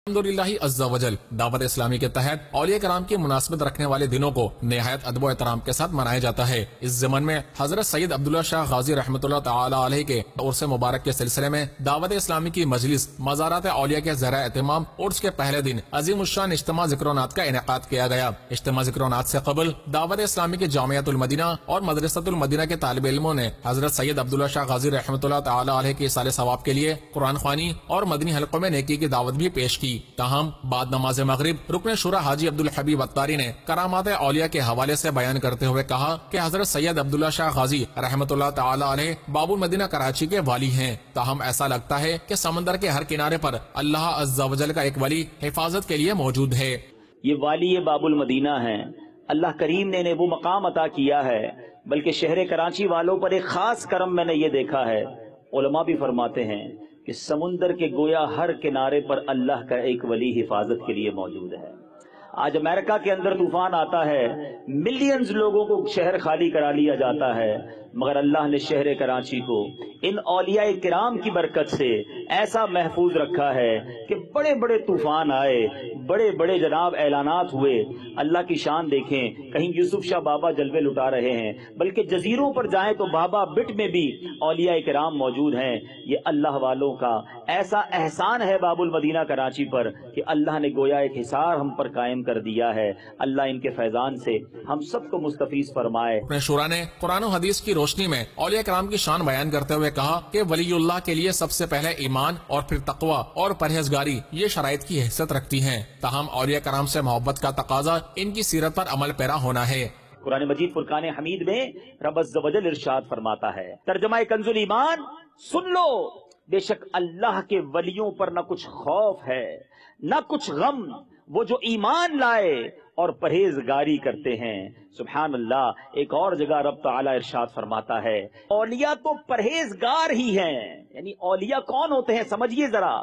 الحمدللہ عز وجل دعوت اسلامی کے تحت اولیاء کرام کی مناسبت رکھنے والے دنوں کو نہایت ادب و احترام کے ساتھ منایا جاتا ہے۔ اس ضمن میں حضرت سید عبداللہ شاہ غازی رحمۃ اللہ تعالی علیہ کے عرس مبارک کے سلسلے میں دعوت اسلامی کی مجلس مزارات اولیاء کے زیر اہتمام عرس کے پہلے دن عظیم الشان اجتماع ذکر و نعت کا انعقاد کیا گیا۔ اجتماع ذکر و نعت سے قبل دعوت اسلامی کے جامعۃ المدینہ اور مدرسۃ المدینہ کے طالب علموں نے حضرت سید عبداللہ شاہ غازی رحمۃ اللہ تعالی علیہ کے ایصال ثواب کے لیے قرآن خوانی اور مدنی حلقوں میں نیکی کی دعوت بھی پیش کی۔ تاہم بعد نماز مغرب رکن شورا حاجی عبدالحبیب اتاری نے کرامات اولیاء کے حوالے سے بیان کرتے ہوئے کہا کہ حضرت سید عبداللہ شاہ غازی رحمۃ اللہ تعالی علیہ باب المدینہ کراچی کے والی ہیں۔ تاہم ایسا لگتا ہے کہ سمندر کے ہر کنارے پر اللہ عز و جل کا ایک ولی حفاظت کے لیے موجود ہے۔ یہ والی باب المدینہ ہیں، اللہ کریم نے انہیں وہ مقام عطا کیا ہے، بلکہ شہر کراچی والوں پر ایک خاص کرم میں نے یہ دیکھا ہے۔ علماء بھی فرماتے ہیں کہ سمندر کے گویا ہر کنارے پر اللہ کا ایک ولی حفاظت کے لیے موجود ہے۔ آج امریکہ کے اندر طوفان آتا ہے، ملینز لوگوں کو شہر خالی کرا لیا جاتا ہے، مگر اللہ نے شہر کراچی کو ان اولیاء کرام کی برکت سے ایسا محفوظ رکھا ہے کہ بڑے بڑے طوفان آئے، بڑے بڑے جناب اعلانات ہوئے۔ اللہ کی شان دیکھیں، کہیں یوسف شاہ بابا جلوے لٹا رہے ہیں، بلکہ جزیروں پر جائیں تو بابا بٹ میں بھی اولیاء کرام موجود ہیں۔ یہ اللہ والوں کا ایسا احسان ہے باب المدینہ کراچی پر کہ اللہ نے گویا ایک حصار ہم پر قائم کر دیا ہے۔ اللہ ان کے فیضان سے ہم سب کو مستفیض فرمائے۔ اپنے شورا نے قرآن و حدیث کی روشنی میں اولیاء کرام کی شان بیان کرتے ہوئے کہا کہ ولی اللہ کے لیے سب سے پہلے ایمان اور پھر تقوی اور پرہیزگاری یہ شرائط کی حیثیت رکھتی ہیں۔ تاہم اولیاء کرام سے محبت کا تقاضا ان کی سیرت پر عمل پیرا ہونا ہے۔ قرآن مجید فرقان حمید میں رب عز و جل ارشاد فرماتا ہے، ترجمہ کنز الایمان سن لو، بے شک اللہ کے ولیوں پر نہ کچھ خوف ہے نہ کچھ غم، وہ جو ایمان لائے اور پرہیزگاری کرتے ہیں۔ سبحان اللہ۔ ایک اور جگہ رب تعالی ارشاد فرماتا ہے، اولیاء تو پرہیزگار ہی ہیں۔ یعنی اولیاء کون ہوتے ہیں سمجھیے ذرا،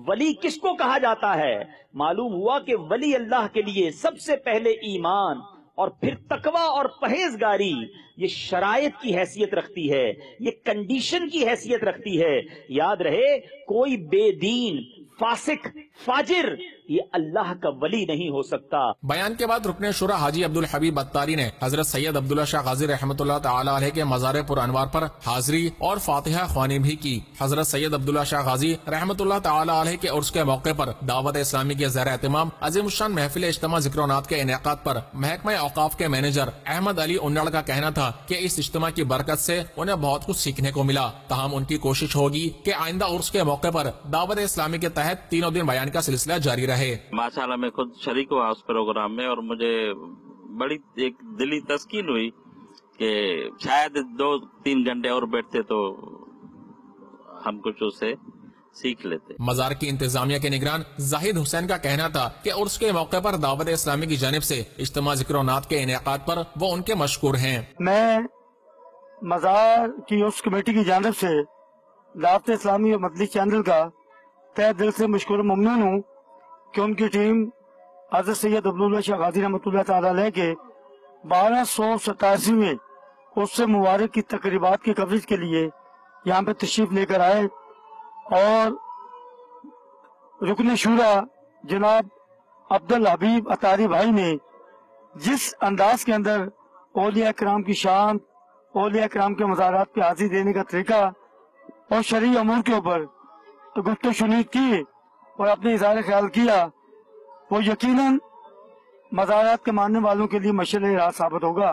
ولی کس کو کہا جاتا ہے؟ معلوم ہوا کہ ولی اللہ کے لیے سب سے پہلے ایمان اور پھر تقوی اور پرہیزگاری یہ شرائط کی حیثیت رکھتی ہے، یہ کنڈیشن کی حیثیت رکھتی ہے۔ یاد رہے، کوئی بے دین، فاسق، فاجر یہ اللہ کا ولی نہیں ہو سکتا۔ بیان کے بعد رکن شورا حاجی عبدالحبیب اتاری نے حضرت سید عبداللہ شاہ غازی رحمۃ اللہ تعالی علیہ کے مزار پر انوار پر حاضری اور فاتحہ خوانی بھی کی۔ حضرت سید عبداللہ شاہ غازی رحمۃ اللہ تعالی علیہ کے عرس کے موقع پر دعوت اسلامی کے زیر اہتمام عظیم الشان محفل اجتماع ذکر و نعت کے انعقاد پر محکمہ اوقاف کے مینیجر احمد علی انڑ کا کہنا تھا کہ اس اجتماع کی برکت سے انہیں بہت کچھ سیکھنے کو ملا۔ تاہم ان کی کوشش ہوگی کہ آئندہ عرس کے موقع پر دعوت اسلامی کے تحت تینوں دن بیان کا سلسلہ جاری رہے۔ ماشاءاللہ میں خود شریک ہوا اس پروگرام میں، اور مجھے بڑی ایک دلی تسکین ہوئی کہ شاید 2-3 گھنٹے اور بیٹھتے تو ہم کچھ اس سے سیکھ لیتے۔ مزار کی انتظامیہ کے نگران زاہد حسین کا کہنا تھا کہ عرس کے موقع پر دعوت اسلامی کی جانب سے اجتماع ذکر و نعت کے انعقاد پر وہ ان کے مشکور ہیں۔ میں مزار کی عرس کمیٹی کی جانب سے دعوت اسلامی اور مدنی چینل کا تہ دل سے مشکور و ممنون ہوں کہ ان کی ٹیم حضرت سید عبداللہ شاہ غازی رحمۃ اللہ تعالی علیہ کے 1287ویں عرس مبارک کی تقریبات کی کوریج کے لیے یہاں پہ تشریف لے کر آئے، اور رکن شورا جناب عبدالحبیب اتاری بھائی نے جس انداز کے اندر اولیاء کرام کی شان، اولیاء کرام کے مزارات پہ حاضری دینے کا طریقہ اور شرعی امور کے اوپر گفت و شنید کی اور اپنے اظہار خیال کیا، وہ یقیناً مزارات کے ماننے والوں کے لیے مشعل راہ ثابت ہوگا۔